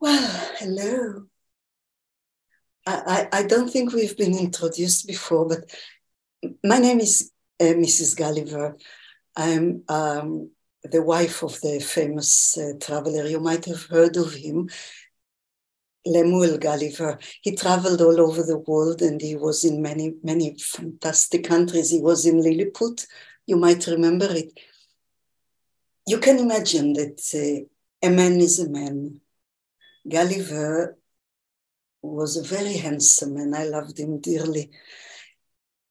Well, hello. I don't think we've been introduced before, but my name is Mrs. Gulliver. I'm the wife of the famous traveler. You might have heard of him, Lemuel Gulliver. He traveled all over the world and he was in many, many fantastic countries. He was in Lilliput. You might remember it. You can imagine that a man is a man. Gulliver was a very handsome man. I loved him dearly.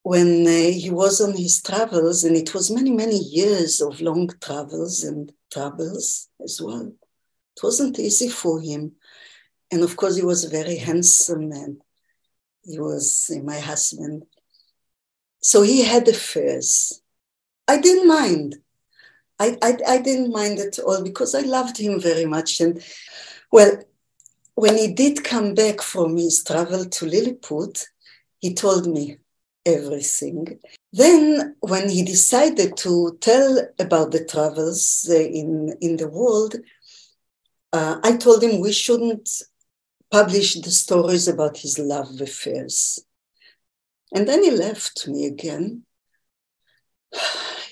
When he was on his travels, and it was many, many years of long travels and troubles as well. It wasn't easy for him. And of course, he was a very handsome man. He was my husband. So he had affairs. I didn't mind. I didn't mind at all because I loved him very much. And well, when he did come back from his travel to Lilliput, he told me everything. Then when he decided to tell about the travels in the world, I told him we shouldn't publish the stories about his love affairs. And then he left me again.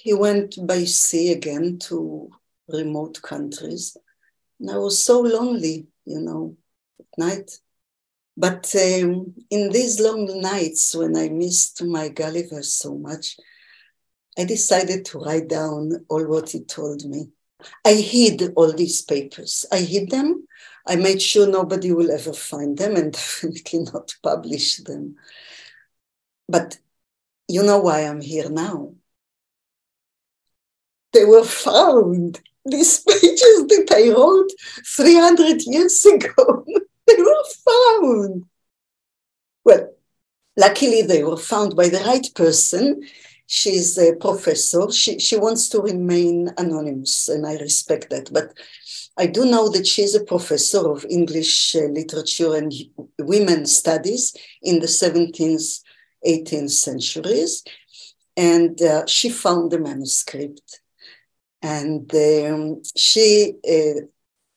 He went by sea again to remote countries. And I was so lonely, at night. But in these long nights when I missed my Gulliver so much, I decided to write down all what he told me. I hid all these papers. I hid them. I made sure nobody will ever find them and definitely not publish them. But you know why I'm here now. They were found. These pages that I wrote 300 years ago, they were found. Well, luckily they were found by the right person. She's a professor. She wants to remain anonymous, and I respect that. But I do know that she's a professor of English literature and women's studies in the 17th, 18th centuries. And she found the manuscript. And she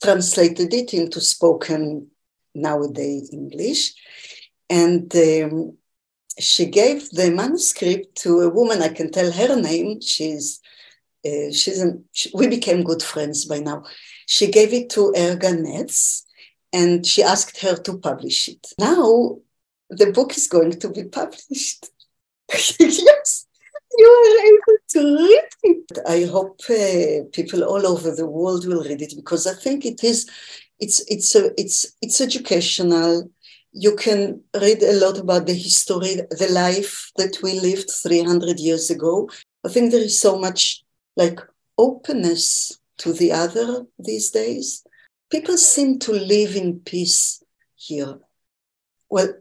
translated it into spoken nowadays English. And she gave the manuscript to a woman. I can tell her name. We became good friends by now. She gave it to Erga Netz, and she asked her to publish it. Now the book is going to be published. Yes, you are able to read it. I hope people all over the world will read it because I think it's educational. You can read a lot about the history, the life that we lived 300 years ago. I think there is so much openness to the other these days. People seem to live in peace here. Well,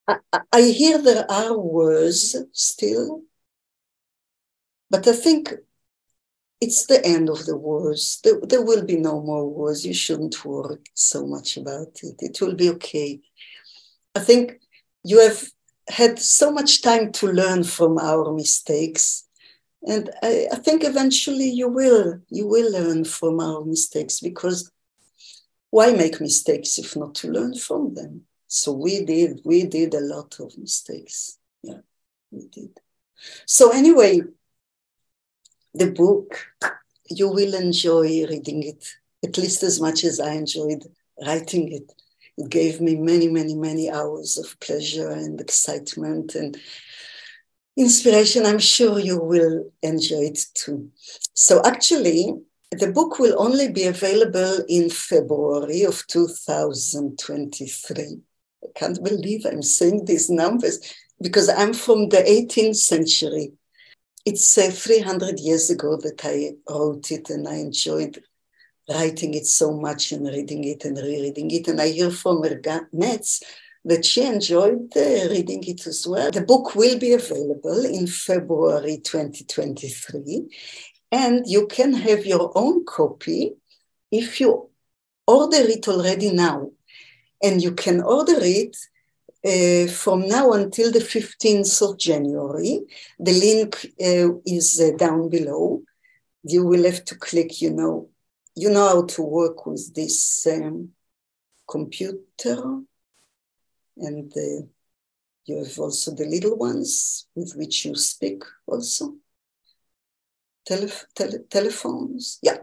I hear there are wars still, but I think it's the end of the wars. There will be no more wars. You shouldn't worry so much about it. It will be okay. I think you have had so much time to learn from our mistakes. And I think eventually you will learn from our mistakes, because why make mistakes if not to learn from them? So we did a lot of mistakes. Yeah, we did. So anyway, the book, you will enjoy reading it, at least as much as I enjoyed writing it. It gave me many, many, many hours of pleasure and excitement and inspiration. I'm sure you will enjoy it too. So actually, the book will only be available in February of 2023. I can't believe I'm saying these numbers because I'm from the 18th century. It's 300 years ago that I wrote it, and I enjoyed writing it so much and reading it and rereading it. And I hear from Erga Netz that she enjoyed reading it as well. The book will be available in February 2023, and you can have your own copy if you order it already now. And you can order it from now until the 15th of January. The link is down below. You will have to click, you know how to work with this computer, and you have also the little ones with which you speak also. Telephones, yeah.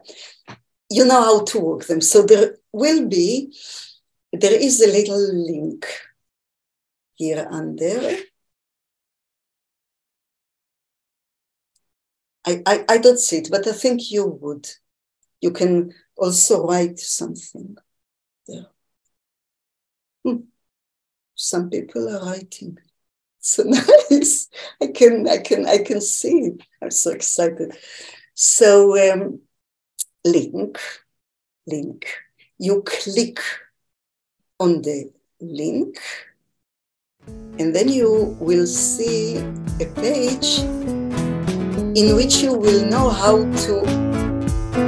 You know how to work them. So there is a little link here and there. I don't see it, but I think you would. You can also write something there. Some people are writing. So nice. I can see it. I'm so excited. So link. You click on the link, and then you will see a page in which you will know how to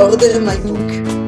order my book.